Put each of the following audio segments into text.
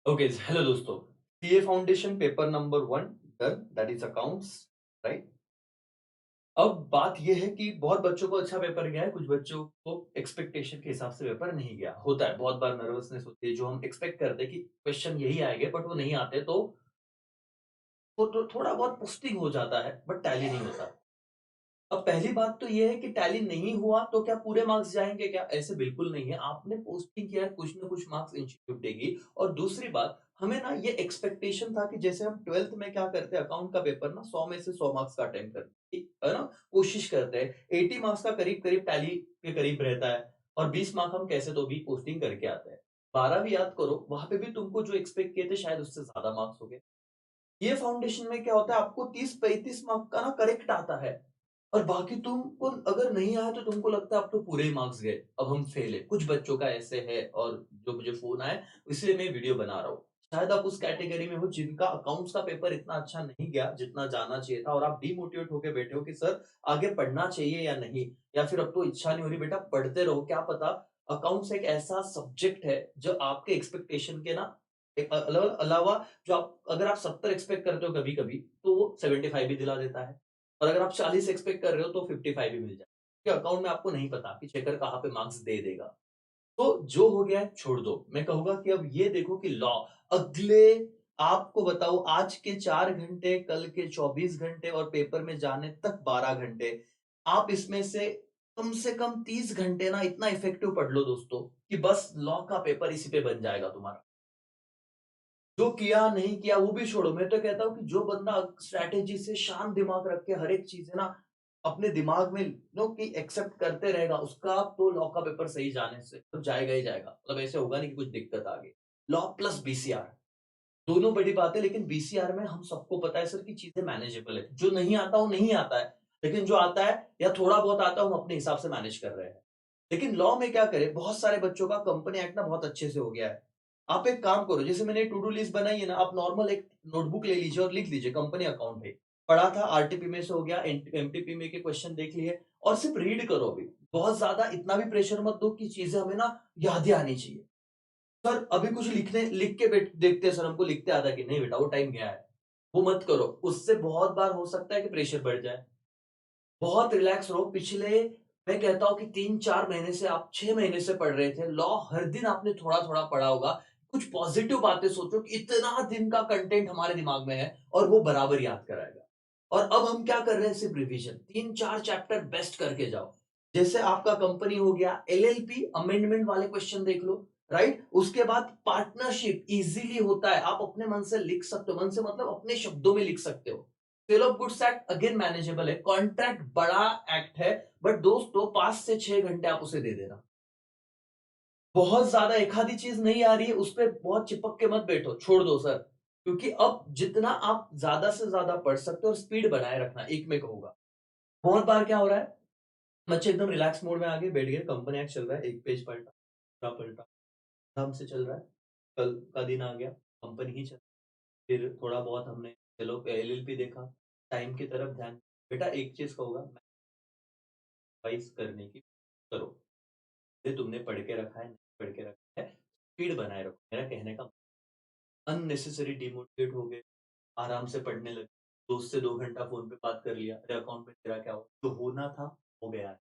Okay, hello दोस्तों। CA foundation paper number 1 done, that is accounts, right. अब बात यह है कि बहुत बच्चों को अच्छा पेपर गया है, कुछ बच्चों को एक्सपेक्टेशन के हिसाब से पेपर नहीं गया। होता है, बहुत बार नर्वसनेस होती है, जो हम एक्सपेक्ट करते हैं कि क्वेश्चन यही आएंगे बट वो नहीं आते, तो वो तो थोड़ा बहुत पोस्टिंग हो जाता है बट टैली नहीं होता। अब पहली बात तो ये है कि टैली नहीं हुआ तो क्या पूरे मार्क्स जाएँगे क्या? ऐसे बिल्कुल नहीं है। आपने पोस्टिंग किया है, कुछ ना कुछ मार्क्स इंस्टीट्यूट देगी। और दूसरी बात, हमें ना ये एक्सपेक्टेशन था कि जैसे हम 12th में क्या करते हैं, अकाउंट का पेपर ना 100 में से 100 मार्क्स का अटेम्प्ट करते हैं, है ना? कोशिश करते हैं। 80 मार्क्स का करीब-करीब टैली के करीब रहता है और 20 मार्क हम कैसे तो भी पोस्टिंग करके आते हैं। 12 भी याद करो, वहाँ पे भी तुमको जो एक्सपेक्ट किए थे शायद उससे ज़्यादा मार्क्स हो गए। ये फाउंडेशन में क्या होता है, आपको 30-35 मार्क का ना करेक्ट आता है और बाकी तुमको अगर नहीं आया तो तुमको लगता है अब तो पूरे ही मार्क्स गए, अब हम फेल है। कुछ बच्चों का ऐसे है और जो मुझे फ़ोन आया इसलिए मैं वीडियो बना रहा हूँ। शायद आप उस कैटेगरी में हो जिनका अकाउंट्स का पेपर इतना अच्छा नहीं गया जितना जाना चाहिए था और आप डिमोटिवेट होके बैठे हो कि सर आगे पढ़ना चाहिए या नहीं? या फिर अब तो इच्छा नहीं हो रही, बेटा पढ़ते रहो, क्या पता अकाउंट्स एक ऐसा सब्जेक्ट है जो आपके एक्सपेक्टेशन के ना एक अलावा जो आप अगर आप 70 एक्सपेक्ट करते हो कभी-कभी, तो वो 75 भी दिला देता है और अगर आप 40 एक्सपेक्ट कर रहे हो तो 55 भी मिल जाए। क्योंकि अकाउंट में आपको नहीं पता कि चेकर कहाँ पे मार्क्स दे देगा। तो जो हो गया है छोड़ दो। मैं कहूँगा कि अब ये देखो कि लॉ अगले आपको बताऊँ आज के 4 घंटे, कल के 24 घंटे और पेपर में जाने तक 12 घंटे। आप इसमें से कम 30 घंटे ना इतना इफेक्टिव पढ़ लो दोस्तों कि बस लॉ का पेपर इसी पे बन जाएगा तुम्हारा। जो किया, नहीं किया वो भी छोड़ो। मैं तो कहता हूँ कि जो बंदा स्ट्रैटेजी से शांत दिमाग रख के हर एक चीज़ है ना, अपने दिमाग में नो कि एक्सेप्ट करते रहेगा, उसका तो लॉ का पेपर सही जाने से तो जाएगा ही जाएगा। मतलब ऐसे होगा नहीं कि कुछ दिक्कत आ गई। लॉ प्लस बीसीआर दोनों बड़ी बात है, लेकिन बीसीआर में हम सबको पता है सर कि चीज़ें मैनेजेबल है। जो नहीं आता वो नहीं आता है, लेकिन जो आता है या थोड़ा बहुत आता है हम अपने हिसाब से मैनेज कर रहे हैं। लेकिन लॉ में क्या करें, बहुत सारे बच्चों का कंपनी एक्ट ना बहुत अच्छे से हो गया है। आप एक काम करो, जैसे मैंने टू डू लिस्ट बनाई है ना, आप नॉर्मल एक नोटबुक ले लीजिए और लिख लीजिए कंपनी अकाउंट है। पढ़ा था आरटीपी में से हो गया, एमटीपी में के क्वेश्चन देख लिए और सिर्फ रीड करो अभी। बहुत ज़्यादा इतना भी प्रेशर मत दो कि चीज़ें हमें ना याद ही आनी चाहिए। सर अभी कुछ लिख के देखते हैं सर, हमको लिखते आता है कि नहीं बेटा वो टाइम गया है। वो मत करो, उससे बहुत बार हो सकता है कि प्रेशर बढ़ जाए। बहुत रिलैक्स रहो। पिछले मैं कहता हूँ कि 3-4 महीने से आप 6 महीने से पढ़ रहे थे। लॉ हर दिन आपने थोड़ा-थोड़ा पढ़ा होगा। कुछ पॉजिटिव बातें सोचो कि इतना दिन का कंटेंट हमारे दिमाग में है और वो बराबर याद कराएगा। और अब हम क्या कर रहे हैं, सिर्फ रिवीजन। 3-4 चैप्टर बेस्ट करके जाओ। जैसे आपका कंपनी हो गया, एलएलपी अमेंडमेंट वाले क्वेश्चन देख लो, राइट? उसके बाद पार्टनरशिप इज़िली होता है। आप अपने मन से लिख सकते हो। मन से मतलब अपने शब्दों में लिख सकते हो। Sale of goods act again manageable है। कॉन्ट्रैक्ट बड़ा एक्ट है, बट दोस्तों 5 से 6 घंटे आप उसे दे देना। बहुत ज्यादा एक आधी चीज नहीं आ रही है, उस पे बहुत चिपक के मत बैठो, छोड़ दो सर। क्योंकि अब जितना आप ज्यादा से ज्यादा पढ़ सकते हो और स्पीड बनाए रखना, एक मैं कहूंगा। बहुत बार क्या हो रहा है, बच्चे एकदम रिलैक्स मोड में आ गए, बैठ गए, कंपनी एक्ट चल रहा है, एक पेज पलटा, दूसरा पलटा, आराम से चल रहा है। कल का दिन आ गया, कंपनी ही चल, फिर थोड़ा बहुत हमने चलो एलएलपी देखा, टाइम की तरफ ध्यान। बेटा एक चीज कहूंगा, रिवाइज करने की करो। ये तुमने पढ़ के रखा है, नहीं पढ़ के रखा है, स्पीड बनाए रखो। मेरा कहने का अननेसेसरी डिमोटिवेट हो गए, आराम से पढ़ने लगे, दोस्त से 2 घंटा फ़ोन पे बात कर लिया, अरे अकाउंट में तेरा क्या हुआ? जो होना था, हो गया है।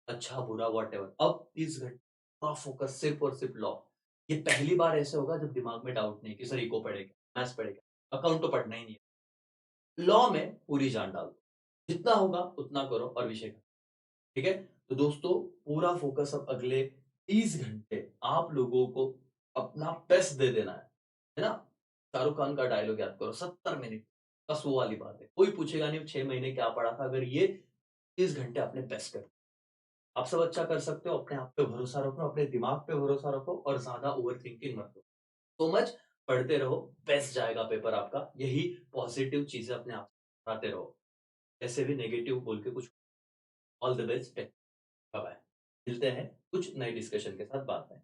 अच्छा, बुरा व्हाटएवर। अब 30 घंटे का फोकस सिर्फ़ और सिर्फ़ लॉ। ये पहली बार ऐसे होगा जब दिमाग में डाउट नहीं कि सर इको पढ़ेगा, मैथ्स पढ़ेगा, अकाउंट तो पढ़ना ही नहीं है। लॉ में पूरी जान डाल दो। जितना होगा उतना करो और विषय खत्म। ठीक है? तो दोस्तों पूरा फ़ोकस अब अगले 30 घंटे आप लोगों को अपना बेस्ट दे देना है ना? शाहरुख खान का डायलॉग याद करो, 70 मिनट, बस वो वाली बात है। कोई पूछेगा नहीं 6 महीने क्या पढ़ा था, अगर ये 30 घंटे अपने बेस्ट कर। आप सब अच्छा कर सकते हो, अपने आप पे भरोसा रखो, अपने दिमाग पे भरोसा रखो और ज़्यादा ओवरथिंकिंग मत करो। सो मच, पढ़ते रहो, बेस्ट जाएगा पेपर आपका। यही पॉजिटिव चीज़ें अपने आप से आते रहो। ऐसे भी नेगेटिव बोल के कुछ। All the best, bye bye. मिलते हैं कुछ नए डिस्कशन के साथ बाद में।